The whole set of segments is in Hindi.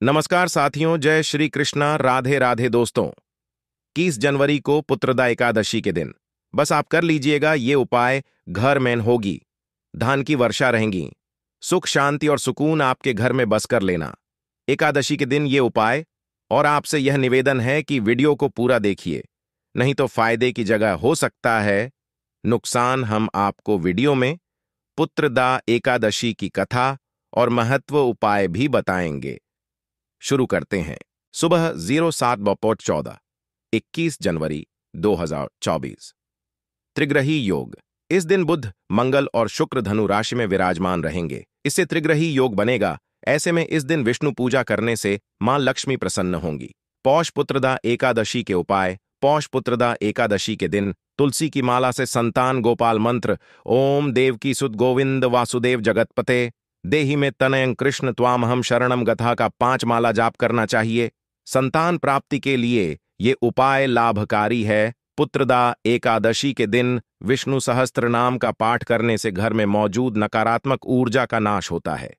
नमस्कार साथियों, जय श्री कृष्णा, राधे राधे दोस्तों। 21 जनवरी को पुत्रदा एकादशी के दिन बस आप कर लीजिएगा ये उपाय। घर में होगी, धान की वर्षा रहेंगी, सुख शांति और सुकून आपके घर में बस कर लेना। एकादशी के दिन ये उपाय, और आपसे यह निवेदन है कि वीडियो को पूरा देखिए, नहीं तो फायदे की जगह हो सकता है नुकसान। हम आपको वीडियो में पुत्रदा एकादशी की कथा और महत्व उपाय भी बताएंगे। शुरू करते हैं। सुबह 07:14 21 जनवरी 2024। त्रिग्रही योग। इस दिन बुध, मंगल और शुक्र धनु राशि में विराजमान रहेंगे। इससे त्रिग्रही योग बनेगा। ऐसे में इस दिन विष्णु पूजा करने से मां लक्ष्मी प्रसन्न होंगी। पौष पुत्रदा एकादशी के उपाय। पौष पुत्रदा एकादशी के दिन तुलसी की माला से संतान गोपाल मंत्र ओम देवकी सुत गोविंद वासुदेव जगतपते देहि में तनयं कृष्ण त्वामहम शरणम गथा का 5 माला जाप करना चाहिए। संतान प्राप्ति के लिए ये उपाय लाभकारी है। पुत्रदा एकादशी के दिन विष्णु सहस्त्र नाम का पाठ करने से घर में मौजूद नकारात्मक ऊर्जा का नाश होता है,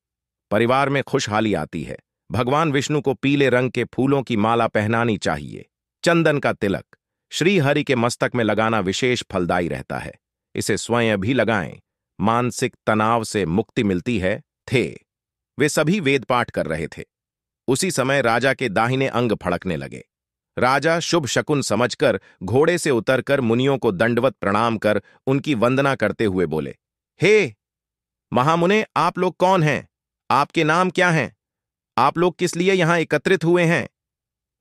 परिवार में खुशहाली आती है। भगवान विष्णु को पीले रंग के फूलों की माला पहनानी चाहिए। चंदन का तिलक श्री हरि के मस्तक में लगाना विशेष फलदायी रहता है। इसे स्वयं भी लगाएं, मानसिक तनाव से मुक्ति मिलती है। वे सभी वेद पाठ कर रहे थे। उसी समय राजा के दाहिने अंग फड़कने लगे। राजा शुभ शकुन समझकर घोड़े से उतरकर मुनियों को दंडवत प्रणाम कर उनकी वंदना करते हुए बोले, हे महामुने, आप लोग कौन हैं? आपके नाम क्या हैं? आप लोग किस लिए यहां एकत्रित हुए हैं?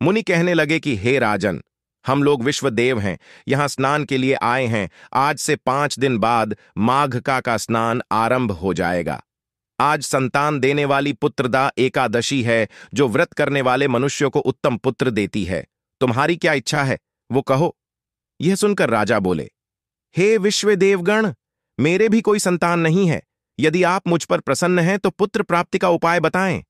मुनि कहने लगे कि हे राजन, हम लोग विश्वदेव हैं, यहां स्नान के लिए आए हैं। आज से 5 दिन बाद माघ का स्नान आरंभ हो जाएगा। आज संतान देने वाली पुत्रदा एकादशी है, जो व्रत करने वाले मनुष्यों को उत्तम पुत्र देती है। तुम्हारी क्या इच्छा है, वो कहो। यह सुनकर राजा बोले, हे विश्वदेवगण, मेरे भी कोई संतान नहीं है। यदि आप मुझ पर प्रसन्न हैं तो पुत्र प्राप्ति का उपाय बताएं।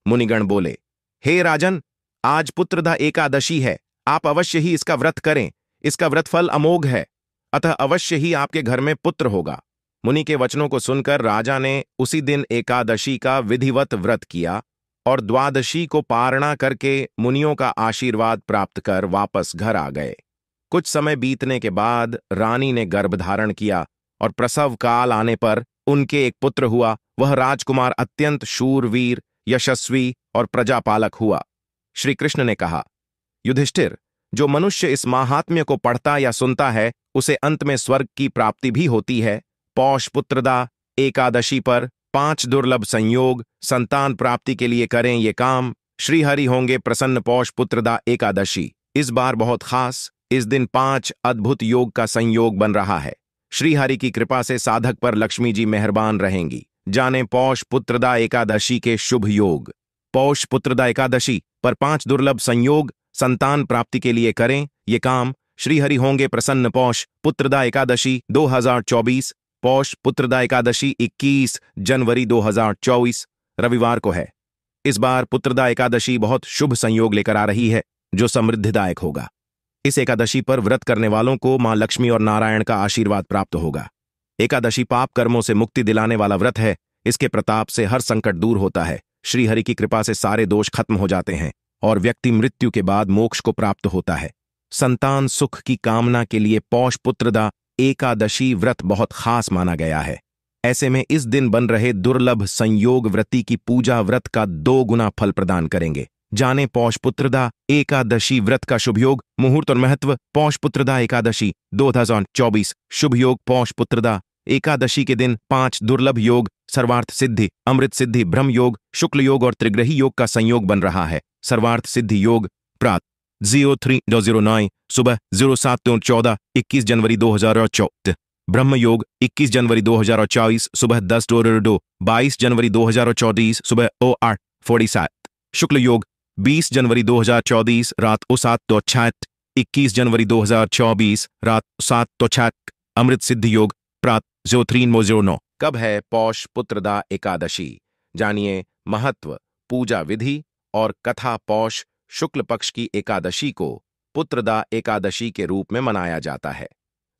मुनिगण बोले, हे राजन, आज पुत्रदा एकादशी है, आप अवश्य ही इसका व्रत करें। इसका व्रत फल अमोघ है, अतः अवश्य ही आपके घर में पुत्र होगा। मुनि के वचनों को सुनकर राजा ने उसी दिन एकादशी का विधिवत व्रत किया और द्वादशी को पारणा करके मुनियों का आशीर्वाद प्राप्त कर वापस घर आ गए। कुछ समय बीतने के बाद रानी ने गर्भ धारण किया और प्रसव काल आने पर उनके एक पुत्र हुआ। वह राजकुमार अत्यंत शूरवीर, यशस्वी और प्रजापालक हुआ। श्री कृष्ण ने कहा, युधिष्ठिर, जो मनुष्य इस माहात्म्य को पढ़ता या सुनता है उसे अंत में स्वर्ग की प्राप्ति भी होती है। पौष पुत्रदा एकादशी पर 5 दुर्लभ संयोग संतान प्राप्ति के लिए करें ये काम। श्री हरि होंगे प्रसन्न। पौष पुत्रदा एकादशी इस बार बहुत खास। इस दिन 5 अद्भुत योग का संयोग बन रहा है। श्री हरि की कृपा से साधक पर लक्ष्मी जी मेहरबान रहेंगी। जाने पौष पुत्रदा एकादशी के शुभ योग। पौष पुत्रदा एकादशी पर 5 दुर्लभ संयोग संतान प्राप्ति के लिए करें ये काम। श्री हरि होंगे प्रसन्न। पौष पुत्रदा एकादशी 2024। पौष पुत्रदा एकादशी 21 जनवरी 2024 रविवार को है। इस बार पुत्रदा एकादशी बहुत शुभ संयोग लेकर आ रही है, जो समृद्धिदायक होगा। इस एकादशी पर व्रत करने वालों को मां लक्ष्मी और नारायण का आशीर्वाद प्राप्त होगा। एकादशी पाप कर्मों से मुक्ति दिलाने वाला व्रत है। इसके प्रताप से हर संकट दूर होता है। श्री हरि की कृपा से सारे दोष खत्म हो जाते हैं और व्यक्ति मृत्यु के बाद मोक्ष को प्राप्त होता है। संतान सुख की कामना के लिए पौष पुत्रदा एकादशी व्रत बहुत खास माना गया है। ऐसे में इस दिन बन रहे दुर्लभ संयोग व्रती की पूजा व्रत का 2 गुना फल प्रदान करेंगे। जाने पौष पुत्रदा एकादशी व्रत का शुभ योग, मुहूर्त और महत्व। पौष पुत्रदा एकादशी 2024 शुभ योग। पौष पुत्रदा एकादशी के दिन 5 दुर्लभ योग सर्वार्थ सिद्धि, अमृत सिद्धि, ब्रह्म योग, शुक्ल योग और त्रिग्रही योग का संयोग बन रहा है। सर्वार्थ सिद्धि योग प्रातः 03:09 सुबह 07:14 21 जनवरी 2024। ब्रह्म योग 21 जनवरी 2024 सुबह 10:02 22 जनवरी 2024 सुबह 08:47। शुक्ल योग 20 जनवरी 2024 रात 7:06 21 जनवरी 2024 रात 7:06। अमृत सिद्धि योग प्रातः 03:09। कब है पौष पुत्रदा एकादशी? जानिए महत्व, पूजा विधि और कथा। पौष शुक्ल पक्ष की एकादशी को पुत्रदा एकादशी के रूप में मनाया जाता है।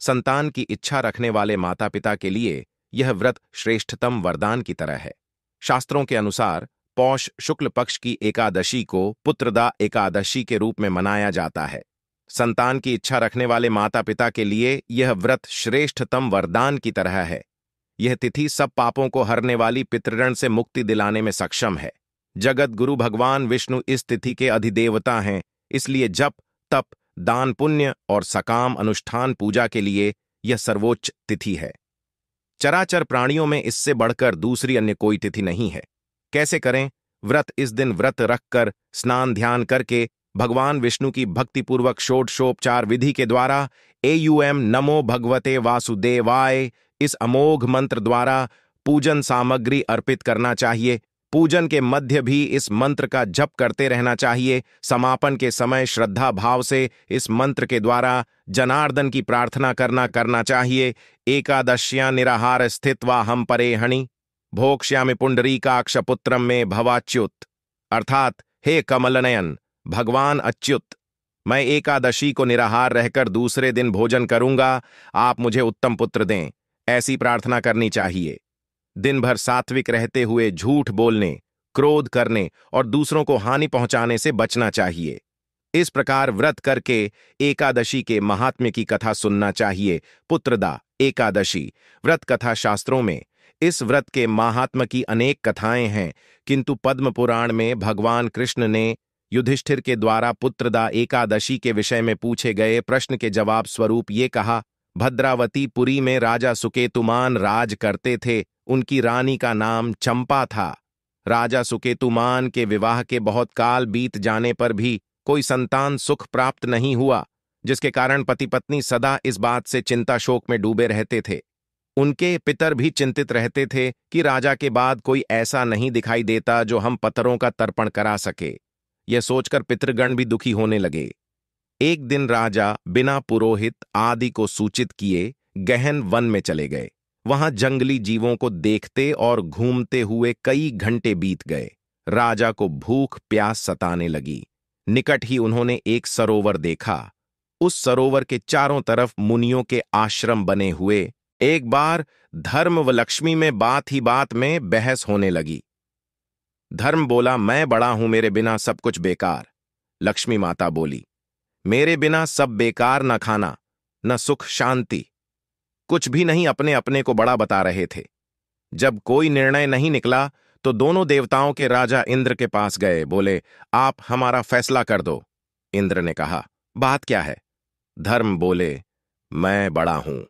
संतान की इच्छा रखने वाले माता पिता के लिए यह व्रत श्रेष्ठतम वरदान की तरह है। शास्त्रों के अनुसार पौष शुक्ल पक्ष की एकादशी को पुत्रदा एकादशी के रूप में मनाया जाता है। संतान की इच्छा रखने वाले माता पिता के लिए यह व्रत श्रेष्ठतम वरदान की तरह है। यह तिथि सब पापों को हरने वाली पितृऋण से मुक्ति दिलाने में सक्षम है। जगत गुरु भगवान विष्णु इस तिथि के अधिदेवता हैं, इसलिए जप, तप, दान पुण्य और सकाम अनुष्ठान पूजा के लिए यह सर्वोच्च तिथि है। चराचर प्राणियों में इससे बढ़कर दूसरी अन्य कोई तिथि नहीं है। कैसे करें व्रत? इस दिन व्रत रखकर स्नान ध्यान करके भगवान विष्णु की भक्तिपूर्वक षोडशोपचार विधि के द्वारा एयूएम नमो भगवते वासुदेवाय इस अमोघ मंत्र द्वारा पूजन सामग्री अर्पित करना चाहिए। पूजन के मध्य भी इस मंत्र का जप करते रहना चाहिए। समापन के समय श्रद्धा भाव से इस मंत्र के द्वारा जनार्दन की प्रार्थना करना चाहिए। एकादश्या निराहार स्थित्वा हम परेहणि भोक्ष्यामि पुंडरीकाक्ष पुत्रम में भवाच्युत, अर्थात हे कमलनयन भगवान अच्युत, मैं एकादशी को निराहार रहकर दूसरे दिन भोजन करूंगा, आप मुझे उत्तम पुत्र दें, ऐसी प्रार्थना करनी चाहिए। दिन भर सात्विक रहते हुए झूठ बोलने, क्रोध करने और दूसरों को हानि पहुंचाने से बचना चाहिए। इस प्रकार व्रत करके एकादशी के महात्म्य की कथा सुनना चाहिए। पुत्रदा एकादशी व्रत कथा शास्त्रों में इस व्रत के महात्म्य की अनेक कथाएं हैं, किंतु पद्म पुराण में भगवान कृष्ण ने युधिष्ठिर के द्वारा पुत्रदा एकादशी के विषय में पूछे गए प्रश्न के जवाब स्वरूप ये कहा, भद्रावती पुरी में राजा सुकेतुमान राज करते थे। उनकी रानी का नाम चंपा था। राजा सुकेतुमान के विवाह के बहुत काल बीत जाने पर भी कोई संतान सुख प्राप्त नहीं हुआ, जिसके कारण पति पत्नी सदा इस बात से चिंता शोक में डूबे रहते थे। उनके पितर भी चिंतित रहते थे कि राजा के बाद कोई ऐसा नहीं दिखाई देता जो हम पतरों का तर्पण करा सके। यह सोचकर पितृगण भी दुखी होने लगे। एक दिन राजा बिना पुरोहित आदि को सूचित किए गहन वन में चले गए। वहां जंगली जीवों को देखते और घूमते हुए कई घंटे बीत गए। राजा को भूख प्यास सताने लगी। निकट ही उन्होंने एक सरोवर देखा। उस सरोवर के चारों तरफ मुनियों के आश्रम बने हुए। एक बार धर्म व लक्ष्मी में बात ही बात में बहस होने लगी। धर्म बोला, मैं बड़ा हूं, मेरे बिना सब कुछ बेकार। लक्ष्मी माता बोली, मेरे बिना सब बेकार, न खाना न सुख शांति, कुछ भी नहीं, अपने अपने को बड़ा बता रहे थे। जब कोई निर्णय नहीं निकला तो दोनों देवताओं के राजा इंद्र के पास गए। बोले, आप हमारा फैसला कर दो। इंद्र ने कहा, बात क्या है? धर्म बोले, मैं बड़ा हूं,